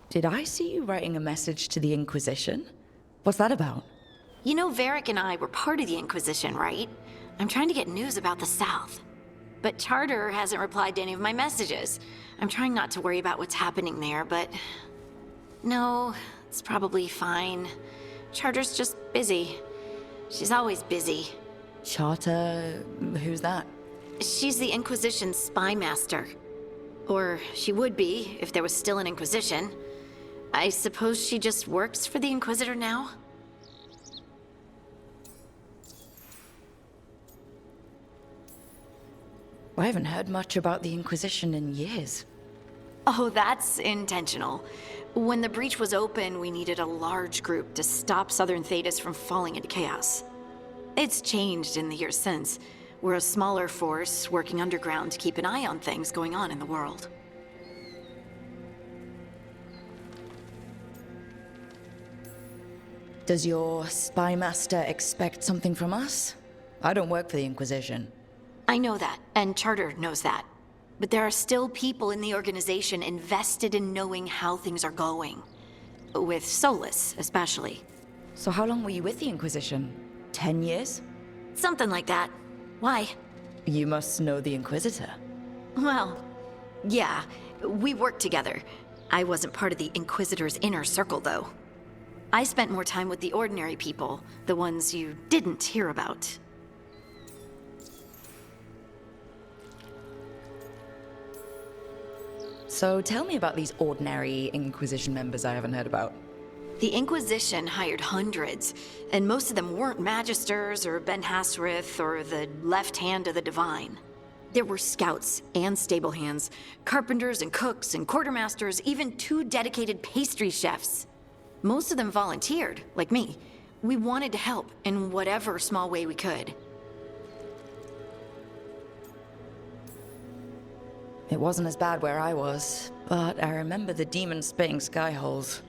Did I see you writing a message to the Inquisition? What's that about? You know, Varric and I were part of the Inquisition, right? I'm trying to get news about the South. But Charter hasn't replied to any of my messages. I'm trying not to worry about what's happening there, but... No, it's probably fine. Charter's just busy. She's always busy. Charter... who's that? She's the Inquisition's spy master. Or she would be, if there was still an Inquisition. I suppose she just works for the Inquisitor now? I haven't heard much about the Inquisition in years. Oh, that's intentional. When the breach was open, we needed a large group to stop Southern Thedas from falling into chaos. It's changed in the years since. We're a smaller force working underground to keep an eye on things going on in the world. Does your spy master expect something from us? I don't work for the Inquisition. I know that, and Charter knows that. But there are still people in the organization invested in knowing how things are going. With Solus, especially. So how long were you with the Inquisition? 10 years? Something like that. Why? You must know the Inquisitor. Well, yeah, we worked together. I wasn't part of the Inquisitor's inner circle, though. I spent more time with the ordinary people, the ones you didn't hear about. So tell me about these ordinary Inquisition members I haven't heard about. The Inquisition hired hundreds, and most of them weren't Magisters or Ben Hasrith or the left hand of the Divine. There were scouts and stable hands, carpenters and cooks and quartermasters, even 2 dedicated pastry chefs. Most of them volunteered, like me. We wanted to help in whatever small way we could. It wasn't as bad where I was, but I remember the demons spitting sky holes.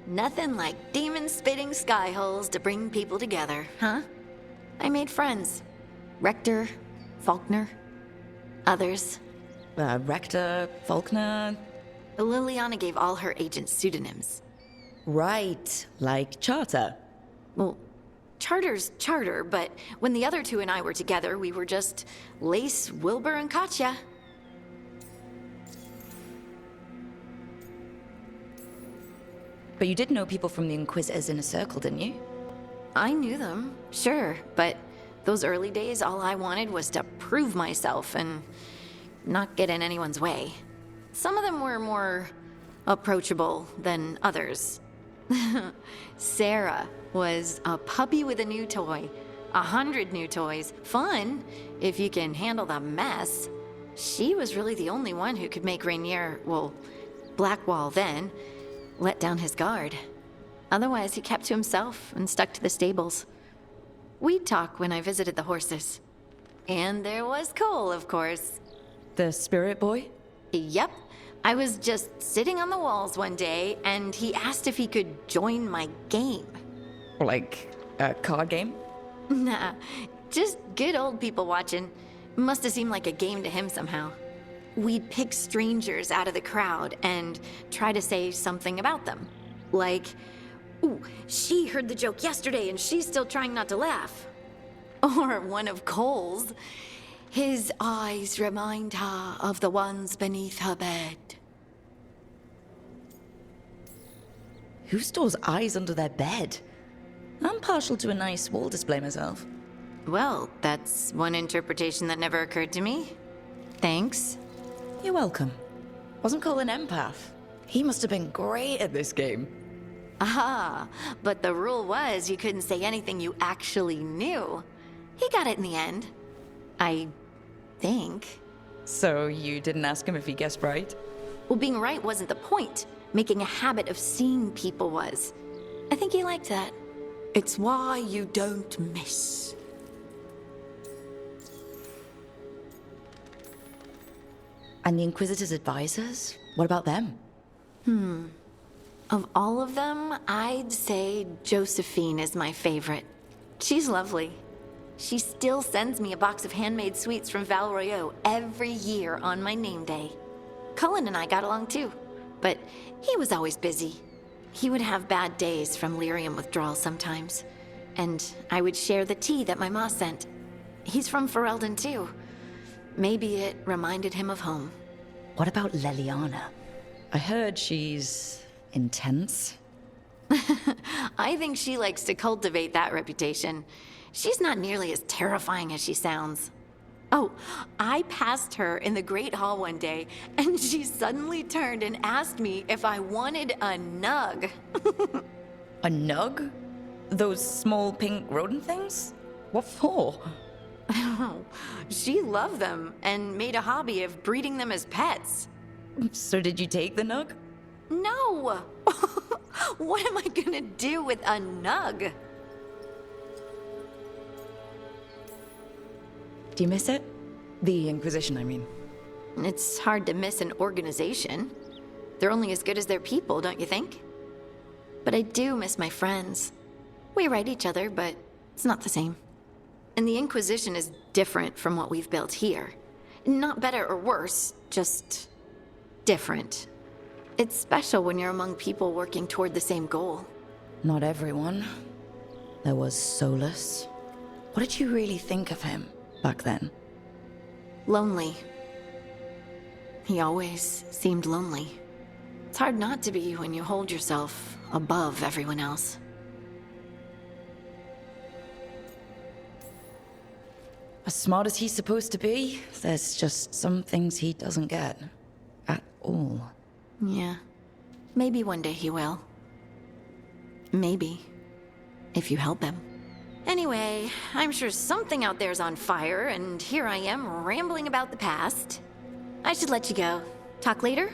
Nothing like demon-spitting sky holes to bring people together, huh? I made friends. Rector, Faulkner, others. Rector, Faulkner... Liliana gave all her agents pseudonyms. Right, like Charter. Well, Charter's Charter, but when the other 2 and I were together, we were just Lace, Wilbur, and Katya. But you did know people from the Inquisitors Inner Circle, didn't you? I knew them, sure, but those early days, all I wanted was to prove myself and not get in anyone's way. Some of them were more approachable than others. Sarah was a puppy with a new toy. 100 new toys. Fun, if you can handle the mess. She was really the only one who could make Rainier, well, Blackwall then, let down his guard. Otherwise, he kept to himself and stuck to the stables. We'd talk when I visited the horses. And there was Cole, of course. The spirit boy? Yep. I was just sitting on the walls one day, and he asked if he could join my game. Like a card game? Nah, just good old people watching. Must have seemed like a game to him somehow. We'd pick strangers out of the crowd and try to say something about them. Like, ooh, she heard the joke yesterday and she's still trying not to laugh. Or one of Cole's. His eyes remind her of the ones beneath her bed. Who stores eyes under their bed? I'm partial to a nice wall display myself. Well, that's one interpretation that never occurred to me. Thanks. You're welcome. Wasn't Cole an empath? He must have been great at this game. Ah, but the rule was you couldn't say anything you actually knew. He got it in the end. I think. So you didn't ask him if he guessed right? Well, being right wasn't the point. Making a habit of seeing people was. I think he liked that. It's why you don't miss. And the Inquisitor's advisors? What about them? Of all of them, I'd say Josephine is my favorite. She's lovely. She still sends me a box of handmade sweets from Val Royeaux every year on my name day. Cullen and I got along too. but he was always busy. He would have bad days from lyrium withdrawal sometimes, and I would share the tea that my ma sent. He's from Ferelden too. Maybe it reminded him of home. What about Leliana? I heard she's intense. I think she likes to cultivate that reputation. She's not nearly as terrifying as she sounds. Oh, I passed her in the Great Hall one day, and she suddenly turned and asked me if I wanted a nug. A nug? Those small pink rodent things? What for? She loved them and made a hobby of breeding them as pets. So did you take the nug? No! What am I gonna do with a nug? Do you miss it? The Inquisition, I mean. It's hard to miss an organization. They're only as good as their people, don't you think? But I do miss my friends. We write each other, but it's not the same. And the Inquisition is different from what we've built here. Not better or worse, just different. It's special when you're among people working toward the same goal. Not everyone. There was Solus. What did you really think of him back then? Lonely. He always seemed lonely. It's hard not to be when you hold yourself above everyone else. As smart as he's supposed to be, there's just some things he doesn't get. At all. Yeah. Maybe one day he will. Maybe. If you help him. Anyway, I'm sure something out there's on fire, and here I am rambling about the past. I should let you go. Talk later?